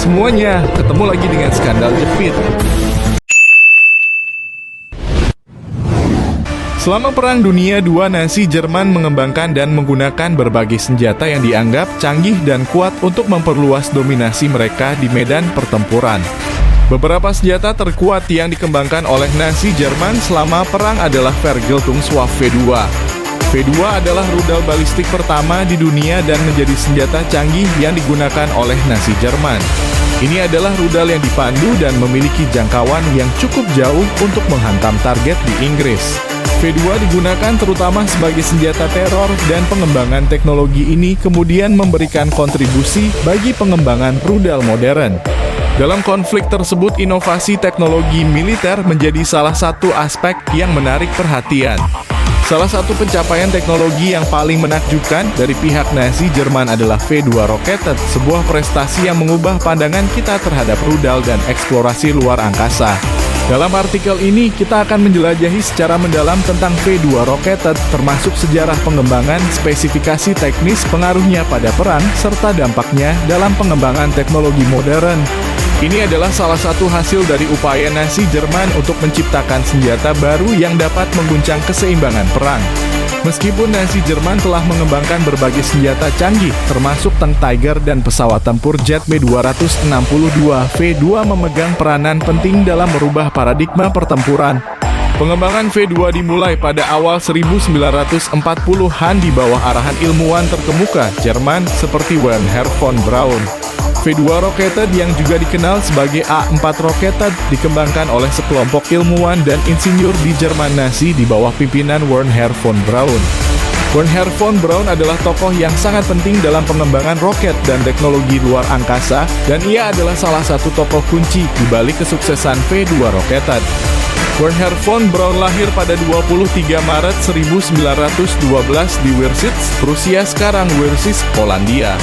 semuanya, ketemu lagi dengan Skandal Jepit. Selama Perang Dunia II, Nazi Jerman mengembangkan dan menggunakan berbagai senjata yang dianggap canggih dan kuat untuk memperluas dominasi mereka di medan pertempuran. Beberapa senjata terkuat yang dikembangkan oleh Nazi Jerman selama perang adalah Vergeltungswaffe V2. V2 adalah rudal balistik pertama di dunia dan menjadi senjata canggih yang digunakan oleh Nazi Jerman. Ini adalah rudal yang dipandu dan memiliki jangkauan yang cukup jauh untuk menghantam target di Inggris. V2 digunakan terutama sebagai senjata teror dan pengembangan teknologi ini kemudian memberikan kontribusi bagi pengembangan rudal modern. Dalam konflik tersebut, inovasi teknologi militer menjadi salah satu aspek yang menarik perhatian. Salah satu pencapaian teknologi yang paling menakjubkan dari pihak Nazi Jerman adalah V2 Rocketed, sebuah prestasi yang mengubah pandangan kita terhadap rudal dan eksplorasi luar angkasa. Dalam artikel ini, kita akan menjelajahi secara mendalam tentang V2 Rocketed, termasuk sejarah pengembangan, spesifikasi teknis, pengaruhnya pada perang, serta dampaknya dalam pengembangan teknologi modern. Ini adalah salah satu hasil dari upaya Nazi Jerman untuk menciptakan senjata baru yang dapat mengguncang keseimbangan perang. Meskipun Nazi Jerman telah mengembangkan berbagai senjata canggih, termasuk tank Tiger dan pesawat tempur jet Me-262, V2 memegang peranan penting dalam merubah paradigma pertempuran. Pengembangan V2 dimulai pada awal 1940-an di bawah arahan ilmuwan terkemuka Jerman seperti Wernher von Braun. V2 Rocketed yang juga dikenal sebagai A4 Rocketed dikembangkan oleh sekelompok ilmuwan dan insinyur di Jerman Nazi di bawah pimpinan Wernher von Braun. Wernher von Braun adalah tokoh yang sangat penting dalam pengembangan roket dan teknologi luar angkasa, dan ia adalah salah satu tokoh kunci di balik kesuksesan V2 Rocketed. Wernher von Braun lahir pada 23 Maret 1912 di Wierzich, Rusia sekarang Wierzich, Polandia.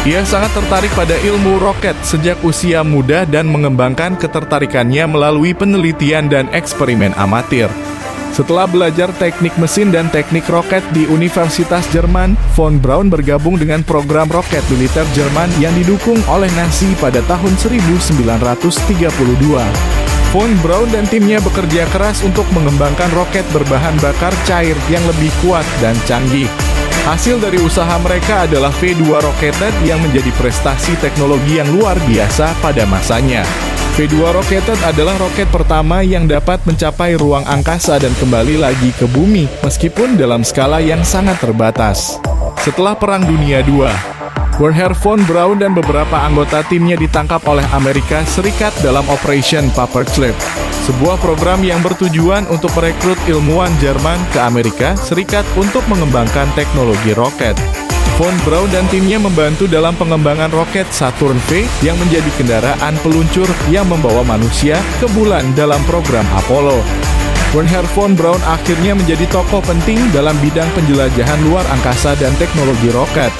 Ia sangat tertarik pada ilmu roket sejak usia muda dan mengembangkan ketertarikannya melalui penelitian dan eksperimen amatir. Setelah belajar teknik mesin dan teknik roket di Universitas Jerman, von Braun bergabung dengan program roket militer Jerman yang didukung oleh Nazi pada tahun 1932. Von Braun dan timnya bekerja keras untuk mengembangkan roket berbahan bakar cair yang lebih kuat dan canggih. Hasil dari usaha mereka adalah V2 Rocketed yang menjadi prestasi teknologi yang luar biasa pada masanya. V2 Rocketed adalah roket pertama yang dapat mencapai ruang angkasa dan kembali lagi ke bumi, meskipun dalam skala yang sangat terbatas. Setelah Perang Dunia II, Wernher von Braun dan beberapa anggota timnya ditangkap oleh Amerika Serikat dalam Operation Paperclip, sebuah program yang bertujuan untuk merekrut ilmuwan Jerman ke Amerika Serikat untuk mengembangkan teknologi roket. Von Braun dan timnya membantu dalam pengembangan roket Saturn V yang menjadi kendaraan peluncur yang membawa manusia ke bulan dalam program Apollo. Wernher von Braun akhirnya menjadi tokoh penting dalam bidang penjelajahan luar angkasa dan teknologi roket.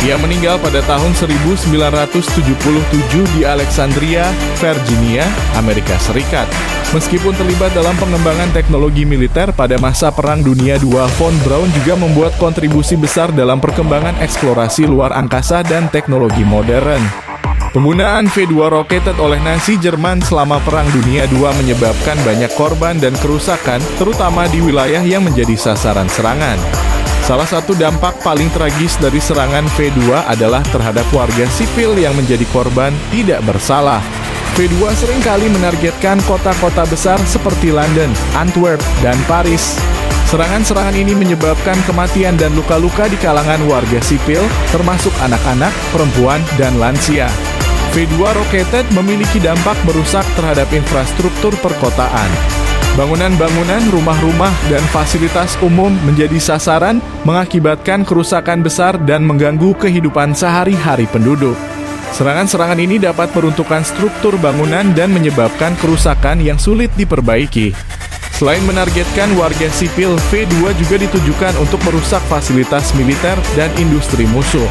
Ia meninggal pada tahun 1977 di Alexandria, Virginia, Amerika Serikat. Meskipun terlibat dalam pengembangan teknologi militer pada masa Perang Dunia II, von Braun juga membuat kontribusi besar dalam perkembangan eksplorasi luar angkasa dan teknologi modern. Penggunaan V2 Rocketed oleh Nazi Jerman selama Perang Dunia II menyebabkan banyak korban dan kerusakan, terutama di wilayah yang menjadi sasaran serangan. Salah satu dampak paling tragis dari serangan V2 adalah terhadap warga sipil yang menjadi korban tidak bersalah. V2 seringkali menargetkan kota-kota besar seperti London, Antwerp, dan Paris. Serangan-serangan ini menyebabkan kematian dan luka-luka di kalangan warga sipil, termasuk anak-anak, perempuan, dan lansia. V2 Rocketed memiliki dampak merusak terhadap infrastruktur perkotaan. Bangunan-bangunan, rumah-rumah, dan fasilitas umum menjadi sasaran, mengakibatkan kerusakan besar dan mengganggu kehidupan sehari-hari penduduk. Serangan-serangan ini dapat meruntuhkan struktur bangunan dan menyebabkan kerusakan yang sulit diperbaiki. Selain menargetkan warga sipil, V2 juga ditujukan untuk merusak fasilitas militer dan industri musuh.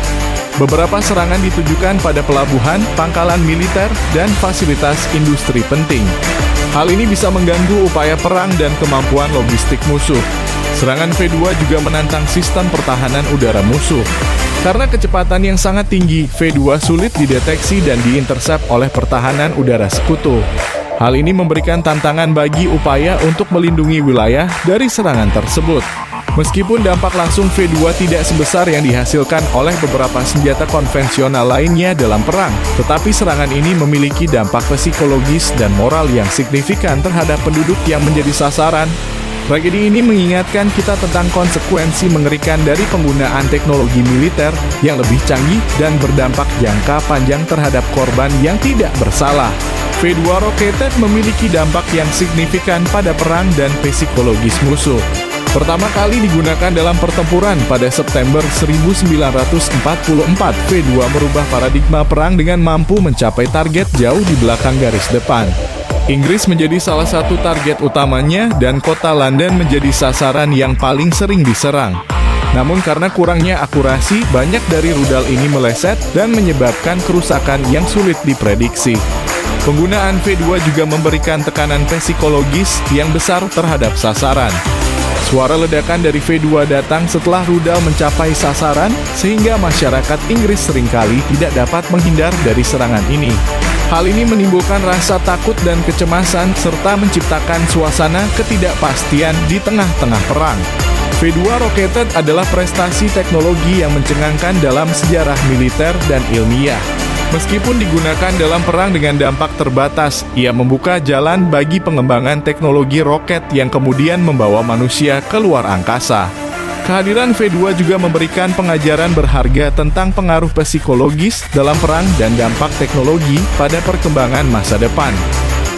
Beberapa serangan ditujukan pada pelabuhan, pangkalan militer, dan fasilitas industri penting. Hal ini bisa mengganggu upaya perang dan kemampuan logistik musuh. Serangan V2 juga menantang sistem pertahanan udara musuh. Karena kecepatan yang sangat tinggi, V2 sulit dideteksi dan diintersep oleh pertahanan udara sekutu. Hal ini memberikan tantangan bagi upaya untuk melindungi wilayah dari serangan tersebut. Meskipun dampak langsung V2 tidak sebesar yang dihasilkan oleh beberapa senjata konvensional lainnya dalam perang, tetapi serangan ini memiliki dampak psikologis dan moral yang signifikan terhadap penduduk yang menjadi sasaran. Tragedi ini mengingatkan kita tentang konsekuensi mengerikan dari penggunaan teknologi militer yang lebih canggih dan berdampak jangka panjang terhadap korban yang tidak bersalah. V2 Rocketed memiliki dampak yang signifikan pada perang dan psikologis musuh. Pertama kali digunakan dalam pertempuran pada September 1944, V2 merubah paradigma perang dengan mampu mencapai target jauh di belakang garis depan. Inggris menjadi salah satu target utamanya dan kota London menjadi sasaran yang paling sering diserang. Namun karena kurangnya akurasi, banyak dari rudal ini meleset dan menyebabkan kerusakan yang sulit diprediksi. Penggunaan V2 juga memberikan tekanan psikologis yang besar terhadap sasaran. Suara ledakan dari V2 datang setelah rudal mencapai sasaran, sehingga masyarakat Inggris seringkali tidak dapat menghindar dari serangan ini. Hal ini menimbulkan rasa takut dan kecemasan serta menciptakan suasana ketidakpastian di tengah-tengah perang. V2 Rocketed adalah prestasi teknologi yang mencengangkan dalam sejarah militer dan ilmiah. Meskipun digunakan dalam perang dengan dampak terbatas, ia membuka jalan bagi pengembangan teknologi roket yang kemudian membawa manusia ke luar angkasa. Kehadiran V2 juga memberikan pengajaran berharga tentang pengaruh psikologis dalam perang dan dampak teknologi pada perkembangan masa depan.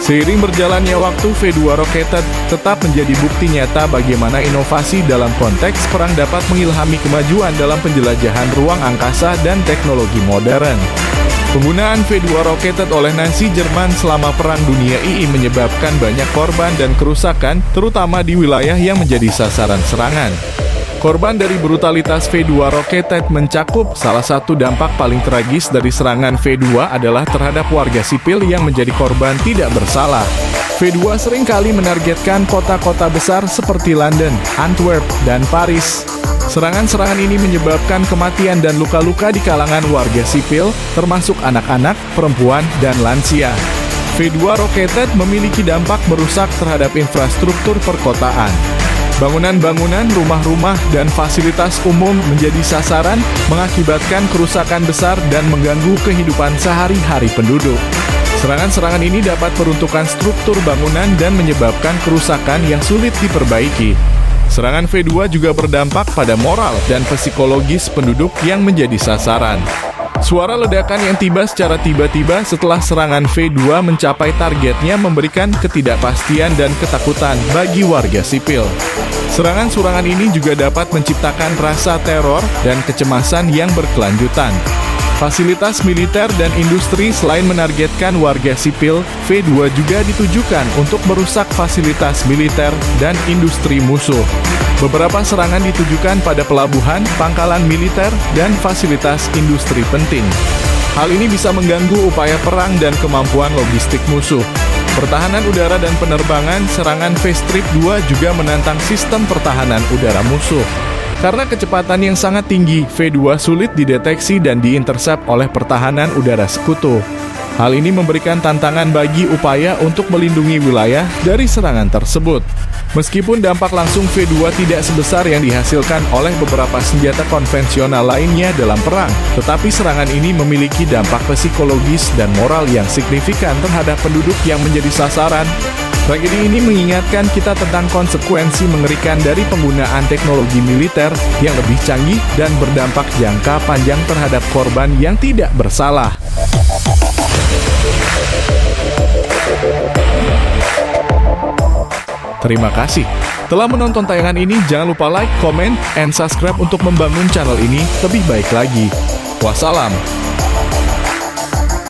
Seiring berjalannya waktu, V2 Rocketed tetap menjadi bukti nyata bagaimana inovasi dalam konteks perang dapat mengilhami kemajuan dalam penjelajahan ruang angkasa dan teknologi modern. Penggunaan V2 Rocketed oleh Nazi Jerman selama Perang Dunia II menyebabkan banyak korban dan kerusakan, terutama di wilayah yang menjadi sasaran serangan. Korban dari brutalitas V2 Rocketed mencakup salah satu dampak paling tragis dari serangan V2 adalah terhadap warga sipil yang menjadi korban tidak bersalah. V2 seringkali menargetkan kota-kota besar seperti London, Antwerp, dan Paris. Serangan-serangan ini menyebabkan kematian dan luka-luka di kalangan warga sipil, termasuk anak-anak, perempuan, dan lansia. V2 Rocketed memiliki dampak merusak terhadap infrastruktur perkotaan. Bangunan-bangunan, rumah-rumah, dan fasilitas umum menjadi sasaran, mengakibatkan kerusakan besar dan mengganggu kehidupan sehari-hari penduduk. Serangan-serangan ini dapat meruntuhkan struktur bangunan dan menyebabkan kerusakan yang sulit diperbaiki. Serangan V2 juga berdampak pada moral dan psikologis penduduk yang menjadi sasaran. Suara ledakan yang tiba secara tiba-tiba setelah serangan V2 mencapai targetnya memberikan ketidakpastian dan ketakutan bagi warga sipil. Serangan-serangan ini juga dapat menciptakan rasa teror dan kecemasan yang berkelanjutan. Fasilitas militer dan industri selain menargetkan warga sipil, V2 juga ditujukan untuk merusak fasilitas militer dan industri musuh. Beberapa serangan ditujukan pada pelabuhan, pangkalan militer, dan fasilitas industri penting. Hal ini bisa mengganggu upaya perang dan kemampuan logistik musuh. Pertahanan udara dan penerbangan, serangan V-Strip 2 juga menantang sistem pertahanan udara musuh. Karena kecepatan yang sangat tinggi, V2 sulit dideteksi dan diintersep oleh pertahanan udara sekutu. Hal ini memberikan tantangan bagi upaya untuk melindungi wilayah dari serangan tersebut. Meskipun dampak langsung V2 tidak sebesar yang dihasilkan oleh beberapa senjata konvensional lainnya dalam perang, tetapi serangan ini memiliki dampak psikologis dan moral yang signifikan terhadap penduduk yang menjadi sasaran. Tragedi ini mengingatkan kita tentang konsekuensi mengerikan dari penggunaan teknologi militer yang lebih canggih dan berdampak jangka panjang terhadap korban yang tidak bersalah. Terima kasih telah menonton tayangan ini. Jangan lupa like, comment, and subscribe untuk membangun channel ini lebih baik lagi. Wassalam.